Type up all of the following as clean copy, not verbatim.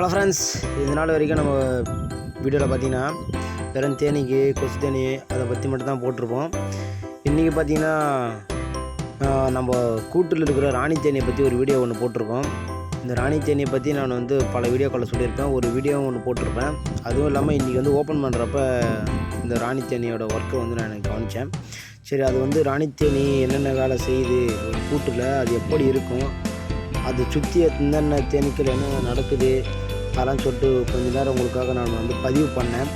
Hello friends, இந்த நாள் வரைக்கும் நம்ம வீடியோவில் பார்த்தீங்கன்னா வெறும் தேனீக்கு கொசு தேனி அதை பற்றி மட்டும் தான் போட்டிருப்போம். இன்றைக்கி பார்த்தீங்கன்னா நம்ம கூட்டில் இருக்கிற ராணி தேனியை பற்றி ஒரு வீடியோ ஒன்று போட்டிருக்கோம். இந்த ராணி தேனியை பற்றி நான் பல வீடியோக்களில் சொல்லியிருப்பேன், ஒரு வீடியோவும் ஒன்று போட்டிருப்பேன். அதுவும் இல்லாமல் இன்றைக்கி வந்து பண்ணுறப்ப இந்த ராணி தேனியோட ஒர்க்கை நான் கவனித்தேன். சரி, அது ராணி தேனி என்னென்ன வேலை செய்யுது ஒரு கூட்டில், அது எப்படி இருக்கும், அது சுற்றி என்னென்ன தேனீக்கள் என்ன நடக்குது அதெல்லாம் சொல்லிட்டு கொஞ்சம் நேரம் உங்களுக்காக நான் பதிவு பண்ணேன்.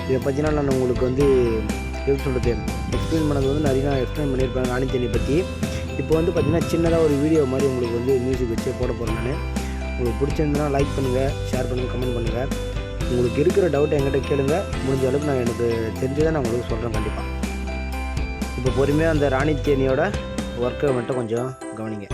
இதை பற்றினா நான் உங்களுக்கு எப்படி சொல்கிறது எக்ஸ்பிளைன் பண்ணது நிறைய எக்ஸ்பிளைன் பண்ணியிருப்பேன் ராணி தேனி பற்றி. இப்போ பார்த்திங்கன்னா சின்னதாக ஒரு வீடியோ மாதிரி உங்களுக்கு மியூசிக் வச்சு போட போகிறேன். நான் உங்களுக்கு பிடிச்சிருந்ததுன்னா லைக் பண்ணுங்கள், ஷேர் பண்ணுங்கள், கமெண்ட் பண்ணுங்கள். உங்களுக்கு இருக்கிற டவுட்டை என்கிட்ட கேளுங்க. முடிஞ்ச அளவுக்கு நான் எனக்கு தெரிஞ்சதை நான் உங்களுக்கு சொல்கிறேன் கண்டிப்பாக. இப்போ பொறுமையாக அந்த ராணி தேனியோட ஒர்க்கை மட்டும் கொஞ்சம் கவனிங்க.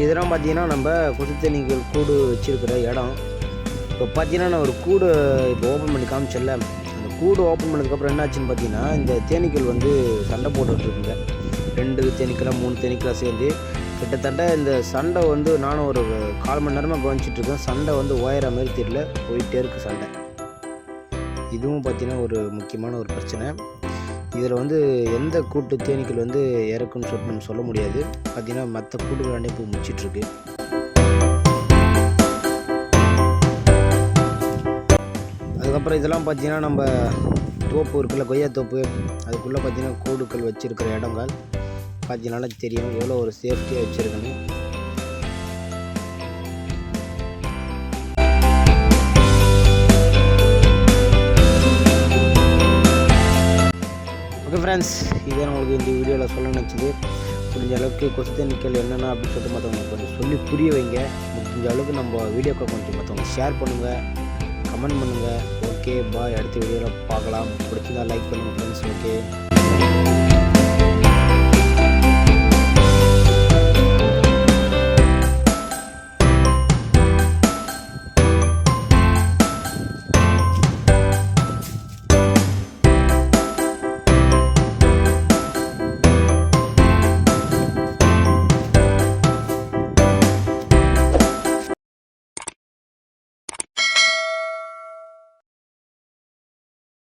இதெல்லாம் பார்த்தீங்கன்னா நம்ம கொசு தேனீக்கள் கூடு வச்சுருக்கிற இடம். இப்போ பார்த்தீங்கன்னா நான் ஒரு கூடு இப்போ ஓப்பன் பண்ணி காமிச்சல. அந்த கூடு ஓப்பன் பண்ணதுக்கப்புறம் என்னாச்சுன்னு பார்த்தீங்கன்னா இந்த தேனீக்கள் சண்டை போட்டுட்ருக்குங்க. 2 தேனீக்களாக 3 தேனீக்களாக சேர்ந்து கிட்டத்தட்ட இந்த சண்டை நானும் ஒரு 1/4 மணி நேரமாக கவனிச்சிட்ருக்கேன். சண்டை ஓயிற மாதிரி தெரியல, போயிட்டே இருக்குது சண்டை. இதுவும் பார்த்தீங்கன்னா ஒரு முக்கியமான ஒரு பிரச்சனை. இதில் எந்த கூட்டு தேனீக்கள் இறக்குன்னு சொல்லிட்டு நம்ம சொல்ல முடியாது. பார்த்திங்கன்னா மற்ற கூட்டுகள் இப்போ முடிச்சிட்ருக்கு. அதுக்கப்புறம் இதெல்லாம் பார்த்திங்கன்னா நம்ம தோப்பு இருக்குல்ல, கொய்யா தோப்பு, அதுக்குள்ளே பார்த்திங்கன்னா கூடுக்கள் வச்சுருக்கிற இடங்கள் பார்த்திங்கனால தெரியும் எவ்வளோ ஒரு சேஃப்டியாக வச்சுருக்குன்னு. ஓகே ஃப்ரெண்ட்ஸ், இதை நம்மளுக்கு இந்த வீடியோவில் சொல்ல நினச்சிது. முடிஞ்ச அளவுக்கு கொசு தேனீக்கள் என்னென்ன அப்படின்னு சொல்லிட்டு மற்றவங்க கொஞ்சம் சொல்லி புரிய வைங்க. முடிஞ்ச அளவுக்கு நம்ம வீடியோக்கள் கொஞ்சம் மற்றவங்க ஷேர் பண்ணுங்கள், கமெண்ட் பண்ணுங்கள். ஓகே பாய், அடுத்த வீடியோவில் பார்க்கலாம். பிடிச்சிருந்தா லைக் பண்ணுங்கள் ஃப்ரெண்ட்ஸ். ஓகே.